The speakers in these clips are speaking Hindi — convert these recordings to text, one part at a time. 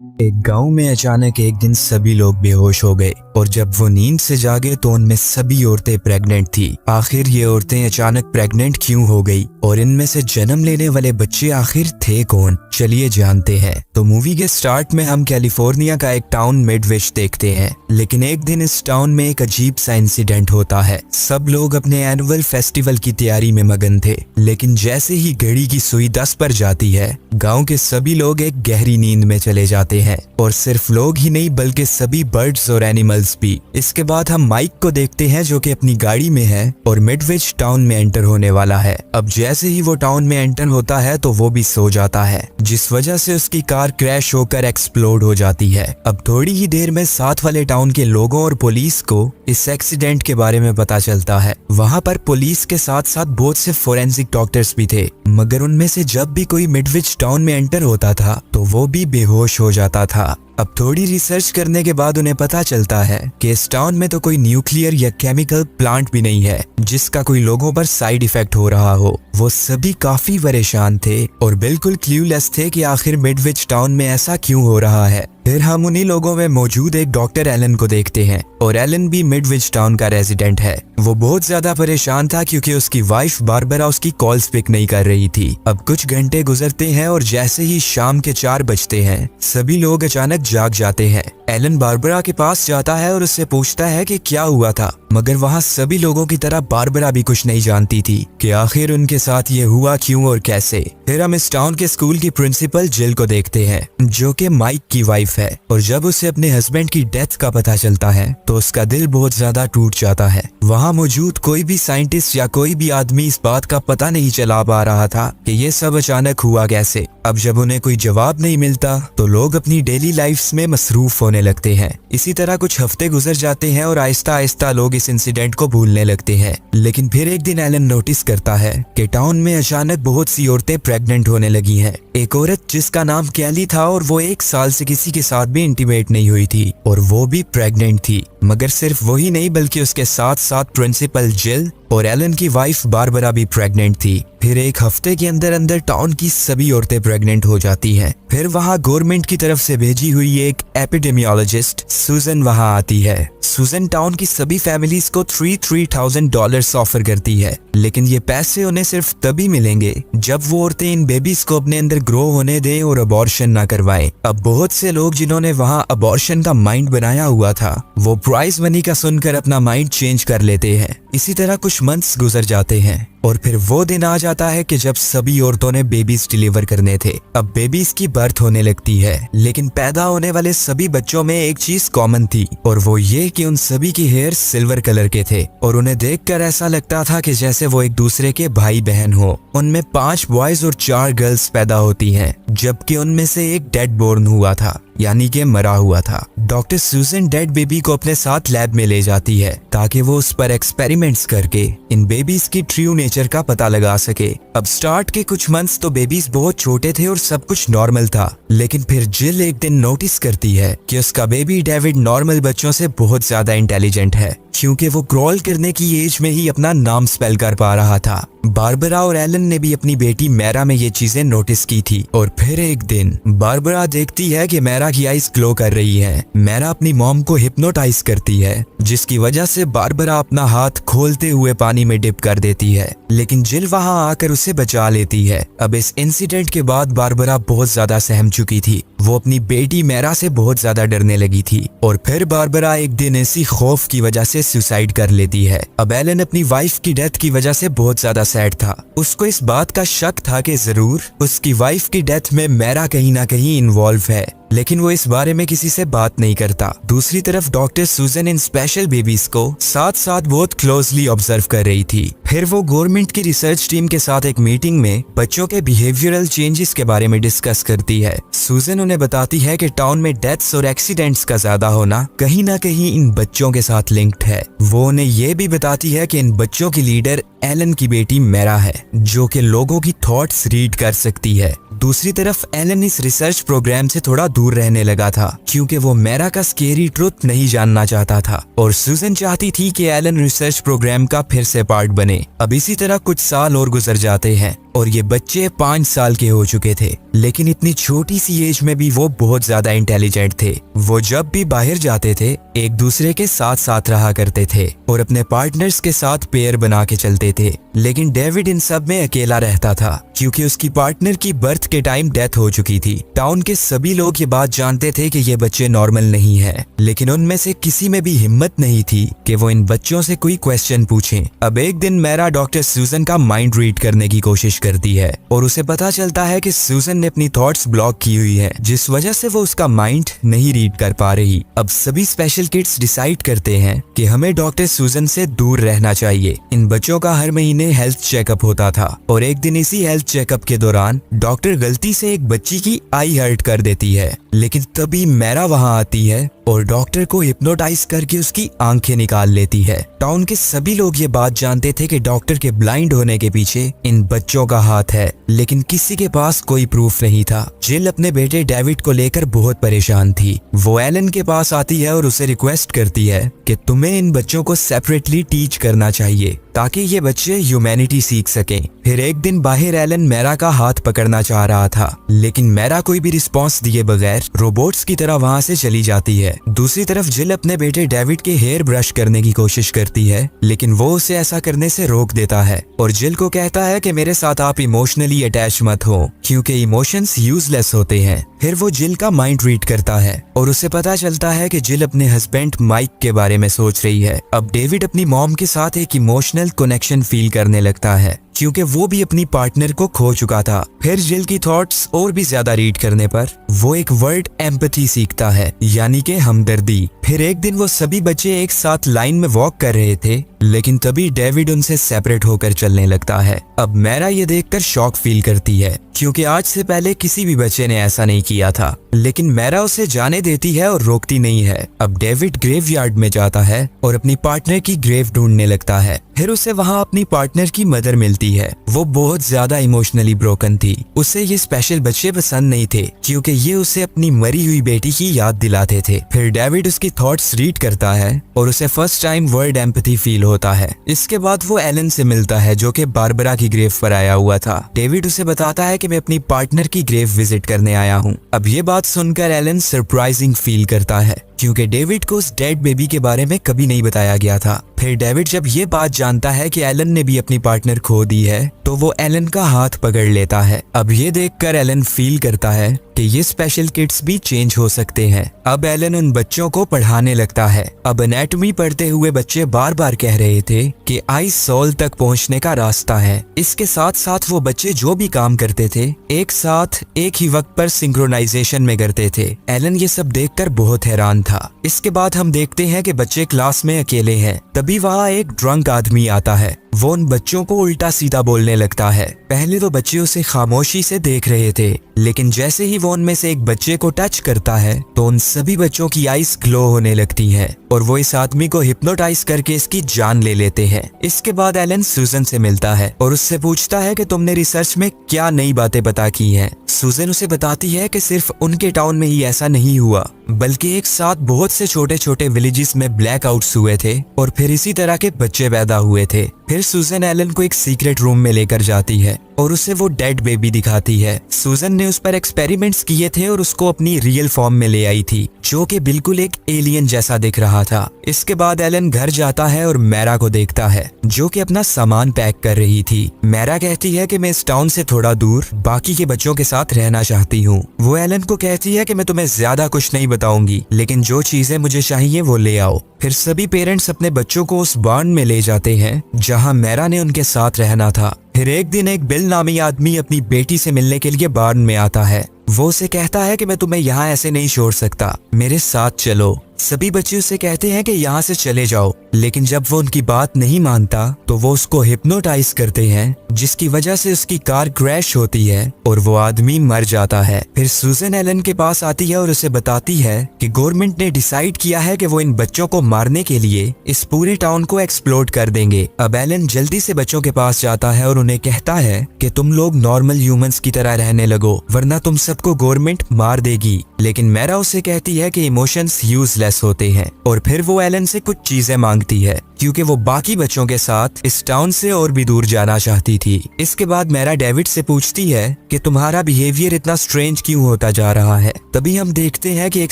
एक गांव में अचानक एक दिन सभी लोग बेहोश हो गए और जब वो नींद से जागे तो उनमें सभी औरतें प्रेग्नेंट थी। आखिर ये औरतें अचानक प्रेग्नेंट क्यों हो गई और इनमें से जन्म लेने वाले बच्चे आखिर थे कौन, चलिए जानते हैं। तो मूवी के स्टार्ट में हम कैलिफोर्निया का एक टाउन मिडवेस्ट देखते हैं, लेकिन एक दिन इस टाउन में एक अजीब सा इंसिडेंट होता है। सब लोग अपने एनुअल फेस्टिवल की तैयारी में मगन थे, लेकिन जैसे ही घड़ी की सुई 10 पर जाती है, गाँव के सभी लोग एक गहरी नींद में चले जाते हैं। और सिर्फ लोग ही नहीं बल्कि सभी बर्ड्स और एनिमल्स भी। इसके बाद हम माइक को देखते हैं जो कि अपनी गाड़ी में है और मिडवेस्ट टाउन में एंटर होने वाला है। अब जैसे ही वो टाउन में एंटर होता है तो वो भी सो जाता है, जिस वजह से उसकी कार क्रैश होकर एक्सप्लोड हो जाती है। अब थोड़ी ही देर में साथ वाले टाउन के लोगों और पुलिस को इस एक्सीडेंट के बारे में पता चलता है। वहाँ पर पुलिस के साथ साथ बहुत से फोरेंसिक डॉक्टर्स भी थे, मगर उनमें से जब भी कोई मिडवेस्ट टाउन में एंटर होता था तो वो भी बेहोश हो जाता था। अब थोड़ी रिसर्च करने के बाद उन्हें पता चलता है कि इस टाउन में तो कोई न्यूक्लियर या केमिकल प्लांट भी नहीं है जिसका कोई लोगों पर साइड इफेक्ट हो रहा हो। वो सभी काफी परेशान थे और बिल्कुल क्लूलेस थे कि आखिर मिडवेस्ट टाउन में ऐसा क्यों हो रहा है। फिर हम उन्हीं लोगों में मौजूद एक डॉक्टर एलन को देखते हैं और एलन भी मिडवेस्ट टाउन का रेजिडेंट है। वो बहुत ज्यादा परेशान था क्योंकि उसकी वाइफ बारबरा उसकी कॉल्स पिक नहीं कर रही थी। अब कुछ घंटे गुजरते हैं और जैसे ही शाम के 4 बजते हैं सभी लोग अचानक जाग जाते हैं। एलन बारबरा के पास जाता है और उससे पूछता है कि क्या हुआ था, मगर वहाँ सभी लोगों की तरह बारबरा भी कुछ नहीं जानती थी कि आखिर उनके साथ ये हुआ क्यों और कैसे। फिर हम इस टाउन के स्कूल की प्रिंसिपल जिल को देखते हैं जो कि माइक की वाइफ है, और जब उसे अपने हस्बैंड की डेथ का पता चलता है तो उसका दिल बहुत ज्यादा टूट जाता है। वहाँ मौजूद कोई भी साइंटिस्ट या कोई भी आदमी इस बात का पता नहीं चला पा रहा था कि ये सब अचानक हुआ कैसे। अब जब उन्हें कोई जवाब नहीं मिलता तो लोग अपनी डेली लाइफ्स में मसरूफ होने लगते हैं। इसी तरह कुछ हफ्ते गुजर जाते हैं और आहिस्ता आहिस्ता लोग इस इंसिडेंट को भूलने लगते हैं। लेकिन फिर एक दिन एलन नोटिस करता है कि टाउन में अचानक बहुत सी औरतें प्रेग्नेंट होने लगी हैं। एक औरत जिसका नाम कैली था और वो 1 साल से किसी के साथ भी इंटीमेट नहीं हुई थी और वो भी प्रेग्नेंट थी। मगर सिर्फ वही नहीं बल्कि उसके साथ साथ प्रिंसिपल जिल और एलन की वाइफ बारबरा भी प्रेग्नेंट थी। फिर एक हफ्ते के अंदर अंदर टाउन की सभी औरतें प्रेग्नेंट हो जाती हैं। फिर वहाँ गवर्नमेंट की तरफ से भेजी हुई एक एपिडेमियोलॉजिस्ट सुजन वहाँ आती है। सुजन टाउन की सभी फैमिलीज को $3,000 ऑफर करती है, लेकिन ये पैसे उन्हें सिर्फ तभी मिलेंगे जब वो औरतें इन बेबीज को अपने अंदर ग्रो होने दें और अबॉर्शन ना करवाएं। अब बहुत से लोग जिन्होंने वहाँ अबॉर्शन का माइंड बनाया हुआ था वो प्राइज मनी का सुनकर अपना माइंड चेंज कर लेते हैं। इसी तरह कुछ मंथ्स गुजर जाते हैं और फिर वो दिन आ जाता है कि जब सभी औरतों ने बेबीज डिलीवर करने थे। अब बेबीज की बर्थ होने लगती है, लेकिन पैदा होने वाले सभी बच्चों में एक चीज कॉमन थी और वो ये कि उन सभी के हेयर सिल्वर कलर के थे और उन्हें देखकर ऐसा लगता था कि जैसे वो एक दूसरे के भाई बहन हो। उनमें 5 बॉयज और 4 गर्ल्स पैदा होती हैं, जबकि उनमें से एक डेड बोर्न हुआ था, यानी कि मरा हुआ था। डॉक्टर सुजन डेड बेबी को अपने साथ लैब में ले जाती है ताकि वो उस पर एक्सपेरिमेंट्स करके इन बेबीज की ट्रू नेचर का पता लगा सके। अब स्टार्ट के कुछ मंथ्स तो बेबीज बहुत छोटे थे और सब कुछ नॉर्मल था, लेकिन फिर जिल एक दिन नोटिस करती है कि उसका बेबी डेविड नॉर्मल बच्चों से बहुत ज्यादा इंटेलिजेंट है, क्योंकि वो क्रॉल करने की एज में ही अपना नाम स्पेल कर पा रहा था। बारबरा और एलन ने भी अपनी बेटी मैरा में ये चीजें नोटिस की थी। और फिर एक दिन बारबरा देखती है कि मैरा की आईज ग्लो कर रही है। मैरा अपनी मॉम को हिप्नोटाइज करती है, जिसकी वजह से बारबरा अपना हाथ खोलते हुए पानी में डिप कर देती है, लेकिन जिल वहां आकर उसे बचा लेती है। अब इस इंसिडेंट के बाद बारबरा बहुत ज्यादा सहम चुकी थी। वो अपनी बेटी मैरा से बहुत ज्यादा डरने लगी थी और फिर बारबरा एक दिन इसी खौफ की वजह से सुसाइड कर लेती है। अब एलन अपनी वाइफ की डेथ की वजह से बहुत ज्यादा सैड था। उसको इस बात का शक था कि जरूर उसकी वाइफ की डेथ में मैरा कहीं ना कहीं इन्वॉल्व है, लेकिन वो इस बारे में किसी से बात नहीं करता। दूसरी तरफ डॉक्टर सुजन इन स्पेशल बेबीज को साथ साथ बहुत क्लोजली ऑब्जर्व कर रही थी। फिर वो गवर्नमेंट की रिसर्च टीम के साथ एक मीटिंग में बच्चों के बिहेवियरल चेंजेस के बारे में डिस्कस करती है। सुजन उन्हें बताती है कि टाउन में डेथ्स और एक्सीडेंट्स का ज्यादा होना कहीं ना कहीं इन बच्चों के साथ लिंक्ड है। वो उन्हें ये भी बताती है कि इन बच्चों की लीडर एलन की बेटी मैरा है, जो कि लोगों की थॉट्स रीड कर सकती है। दूसरी तरफ एलन इस रिसर्च प्रोग्राम से थोड़ा दूर रहने लगा था क्योंकि वो मैरा का स्केरी ट्रुथ नहीं जानना चाहता था और सुजन चाहती थी कि एलन रिसर्च प्रोग्राम का फिर से पार्ट बने। अब इसी तरह कुछ साल और गुजर जाते हैं और ये बच्चे 5 साल के हो चुके थे, लेकिन इतनी छोटी सी एज में भी वो बहुत ज्यादा इंटेलिजेंट थे। वो जब भी बाहर जाते थे एक दूसरे के साथ साथ रहा करते थे और अपने पार्टनर्स के साथ पेयर बना के चलते थे। लेकिन डेविड इन सब में अकेला रहता था क्योंकि उसकी पार्टनर की बर्थ के टाइम डेथ हो चुकी थी। टाउन के सभी लोग ये बात जानते थे कि ये बच्चे नॉर्मल नहीं है, लेकिन उनमें से किसी में भी हिम्मत नहीं थी कि वो इन बच्चों से कोई क्वेश्चन पूछें। अब एक दिन मैरा डॉक्टर सूजन का माइंड रीड करने की कोशिश करती है और उसे पता चलता है कि सूजन ने अपनी थॉट्स ब्लॉक की हुई है, जिस वजह से वो उसका माइंड नहीं रीड कर पा रही। अब सभी स्पेशल किड्स डिसाइड करते हैं कि हमें डॉक्टर सूजन से दूर रहना चाहिए। इन बच्चों का हर महीने हेल्थ चेकअप होता था और एक दिन इसी हेल्थ चेकअप के दौरान डॉक्टर गलती से एक बच्ची की आई हर्ट कर देती है, लेकिन तभी मैरा वहां आती है और डॉक्टर को हिप्नोटाइज करके उसकी आंखें निकाल लेती है। टाउन के सभी लोग ये बात जानते थे कि डॉक्टर के ब्लाइंड होने के पीछे इन बच्चों का हाथ है, लेकिन किसी के पास कोई प्रूफ नहीं था। जिल अपने बेटे डेविड को लेकर बहुत परेशान थी। वो एलन के पास आती है और उसे रिक्वेस्ट करती है कि तुम्हें इन बच्चों को सेपरेटली टीच करना चाहिए ताकि ये बच्चे ह्यूमैनिटी सीख सकें। फिर एक दिन बाहर एलन मैरा का हाथ पकड़ना चाह रहा था, लेकिन मैरा कोई भी रिस्पॉन्स दिए बगैर रोबोट्स की तरह वहां से चली जाती है। दूसरी तरफ जिल अपने बेटे डेविड के हेयर ब्रश करने की कोशिश करती है, लेकिन वो उसे ऐसा करने से रोक देता है और जिल को कहता है कि मेरे साथ आप इमोशनली अटैच मत हो क्योंकि इमोशंस यूजलेस होते हैं। फिर वो जिल का माइंड रीड करता है और उसे पता चलता है कि जिल अपने हस्बैंड माइक के बारे में सोच रही है। अब डेविड अपनी मॉम के साथ एक इमोशनल कनेक्शन फील करने लगता है क्योंकि वो भी अपनी पार्टनर को खो चुका था। फिर जिल की थॉट्स और भी ज्यादा रीड करने पर वो एक वर्ड एम्पैथी सीखता है, यानी कि हमदर्दी। फिर एक दिन वो सभी बच्चे एक साथ लाइन में वॉक कर रहे थे, लेकिन तभी डेविड उनसे सेपरेट होकर चलने लगता है। अब मैरा ये देखकर शॉक फील करती है क्योंकि आज से पहले किसी भी बच्चे ने ऐसा नहीं किया था, लेकिन मैरा उसे जाने देती है और रोकती नहीं है। अब डेविड ग्रेवयार्ड में जाता है और अपनी पार्टनर की ग्रेव ढूंढने लगता है। फिर उसे वहां अपनी पार्टनर की मदर मिलती है। वो बहुत ज्यादा इमोशनली ब्रोकन थी। उसे ये स्पेशल बच्चे पसंद नहीं थे क्योंकि ये उसे अपनी मरी हुई बेटी की याद दिलाते थे। फिर डेविड उसकी थॉट्स रीड करता है और उसे first time word empathy feel होता है। इसके बाद वो एलन से मिलता है जो कि बारबरा की ग्रेव पर आया हुआ था। डेविड उसे बताता है कि मैं अपनी पार्टनर की ग्रेव विजिट करने आया हूँ। अब ये बात सुनकर एलन सरप्राइजिंग फील करता है क्योंकि डेविड को उस डेड बेबी के बारे में कभी नहीं बताया गया था। फिर डेविड जब ये बात जानता है कि एलन ने भी अपनी पार्टनर खो दी है तो वो एलन का हाथ पकड़ लेता है। अब ये देखकर एलन फील करता है कि ये स्पेशल किड्स भी चेंज हो सकते हैं। अब एलन उन बच्चों को पढ़ाने लगता है। अब एनाटॉमी पढ़ते हुए बच्चे बार बार कह रहे थे कि आई सोल तक पहुंचने का रास्ता है। इसके साथ साथ वो बच्चे जो भी काम करते थे एक साथ एक ही वक्त पर सिंक्रोनाइजेशन में करते थे। एलन ये सब देखकर बहुत हैरान था। इसके बाद हम देखते हैं कि बच्चे क्लास में अकेले हैं। तभी वहाँ एक ड्रंक आदमी आता है। वो उन बच्चों को उल्टा सीधा बोलने लगता है। पहले तो बच्चे उसे खामोशी से देख रहे थे, लेकिन जैसे ही वो उनमें से एक बच्चे को टच करता है तो उन सभी बच्चों की आईज ग्लो होने लगती हैं और वो इस आदमी को हिप्नोटाइज करके इसकी जान ले लेते हैं। इसके बाद एलन सूजन से मिलता है और उससे पूछता है कि तुमने रिसर्च में क्या नई बातें पता की हैं। सूजन उसे बताती है कि सिर्फ उनके टाउन में ही ऐसा नहीं हुआ, बल्कि एक साथ बहुत से छोटे छोटे विलेजेस में ब्लैकआउट्स हुए थे और फिर इसी तरह के बच्चे पैदा हुए थे। फिर सूजन एलन को एक सीक्रेट रूम में लेकर जाती है और उसे वो डेड बेबी दिखाती है। सूजन ने उस पर एक्सपेरिमेंट्स किए थे और उसको अपनी रियल फॉर्म में ले आई थी, जो कि बिल्कुल एक एलियन जैसा दिख रहा था। इसके बाद एलन घर जाता है और मैरा को देखता है जो कि अपना सामान पैक कर रही थी। मैरा कहती है कि मैं इस टाउन से थोड़ा दूर बाकी के बच्चों के साथ रहना चाहती हूँ। वो एलन को कहती है कि मैं तुम्हें ज्यादा कुछ नहीं बताऊंगी, लेकिन जो चीजें मुझे चाहिए वो ले आओ। फिर सभी पेरेंट्स अपने बच्चों को उस बार्न में ले जाते हैं जहाँ मैरा ने उनके साथ रहना था। फिर एक दिन एक बिल नामी आदमी अपनी बेटी से मिलने के लिए बार्न में आता है। वो उसे कहता है कि मैं तुम्हें यहाँ ऐसे नहीं छोड़ सकता, मेरे साथ चलो। सभी बच्चे उसे कहते हैं कि यहाँ से चले जाओ, लेकिन जब वो उनकी बात नहीं मानता तो वो उसको हिप्नोटाइज करते हैं, जिसकी वजह से उसकी कार क्रैश होती है और वो आदमी मर जाता है। फिर सूजन एलन के पास आती है और उसे बताती है कि गवर्नमेंट ने डिसाइड किया है कि वो इन बच्चों को मारने के लिए इस पूरे टाउन को एक्सप्लोड कर देंगे। अब एलन जल्दी से बच्चों के पास जाता है और उन्हें कहता है कि तुम लोग नॉर्मल ह्यूमंस की तरह रहने लगो, वरना तुम सबको गवर्नमेंट मार देगी। लेकिन मैरा उसे कहती है कि इमोशंस यूजलेस पॉसेस होते हैं और फिर वो एलन से कुछ चीजें मांगती है क्योंकि वो बाकी बच्चों के साथ इस टाउन से और भी दूर जाना चाहती थी। इसके बाद मेरा डेविड से पूछती है कि तुम्हारा बिहेवियर इतना स्ट्रेंज क्यों होता जा रहा है। तभी हम देखते हैं कि एक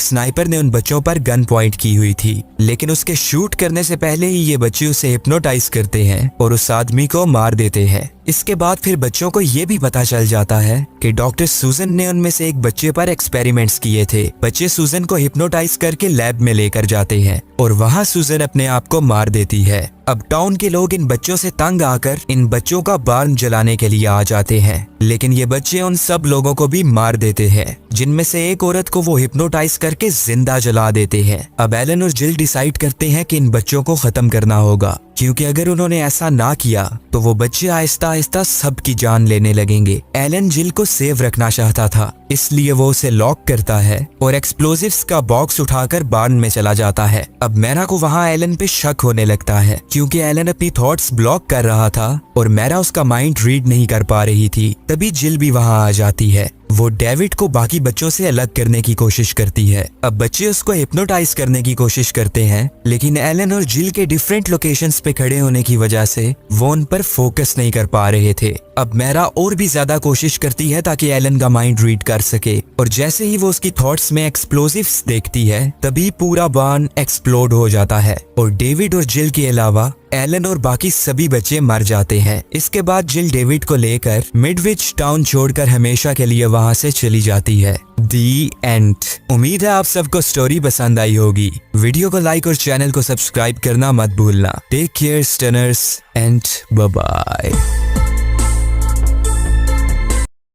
स्नाइपर ने उन बच्चों पर गन पॉइंट की हुई थी, लेकिन उसके शूट करने से पहले ही ये बच्चे उसे हिप्नोटाइज करते हैं और उस आदमी को मार देते हैं। इसके बाद फिर बच्चों को ये भी पता चल जाता है कि डॉक्टर सूजन ने उनमें से एक बच्चे पर एक्सपेरिमेंट्स किए थे। बच्चे सूजन को हिप्नोटाइज करके लैब में लेकर जाते हैं और वहाँ सूजन अपने आप को मार देती है। अब टाउन के लोग इन बच्चों से तंग आकर इन बच्चों का बार्न जलाने के लिए आ जाते हैं, लेकिन ये बच्चे उन सब लोगों को भी मार देते हैं, जिनमें से एक औरत को वो हिप्नोटाइज करके जिंदा जला देते हैं। अब एलन और जिल डिसाइड करते हैं कि इन बच्चों को खत्म करना होगा, क्योंकि अगर उन्होंने ऐसा ना किया तो वो बच्चे आहिस्ता आहिस्ता सबकी जान लेने लगेंगे। एलन जिल को सेव रखना चाहता था, इसलिए वो उसे लॉक करता है और एक्सप्लोजिव्स का बॉक्स उठाकर बार्न में चला जाता है। अब मैरा को वहाँ एलन पे शक होने लगता है, क्योंकि एलन अपनी थॉट्स ब्लॉक कर रहा था और मैरा उसका माइंड रीड नहीं कर पा रही थी। तभी जिल भी वहाँ आ जाती है। वो डेविड को बाकी बच्चों से अलग करने की कोशिश करती है। अब बच्चे उसको हिप्नोटाइज करने की कोशिश करते हैं, लेकिन एलन और जिल के डिफरेंट लोकेशंस पे खड़े होने की वजह से वो उन पर फोकस नहीं कर पा रहे थे। अब मैरा और भी ज्यादा कोशिश करती है ताकि एलन का माइंड रीड कर सके, और जैसे ही वो उसकी थॉट्स में एक्सप्लोजिव्स देखती है तभी पूरा बार्न एक्सप्लोड हो जाता है और डेविड और जिल के अलावा एलन और बाकी सभी बच्चे मर जाते हैं। इसके बाद जिल डेविड को लेकर मिडविच टाउन छोड़कर हमेशा के लिए वहां से चली जाती है। दी एंड। उम्मीद है आप सबको स्टोरी पसंद आई होगी। वीडियो को लाइक और चैनल को सब्सक्राइब करना मत भूलना। Take care stunners and bye bye.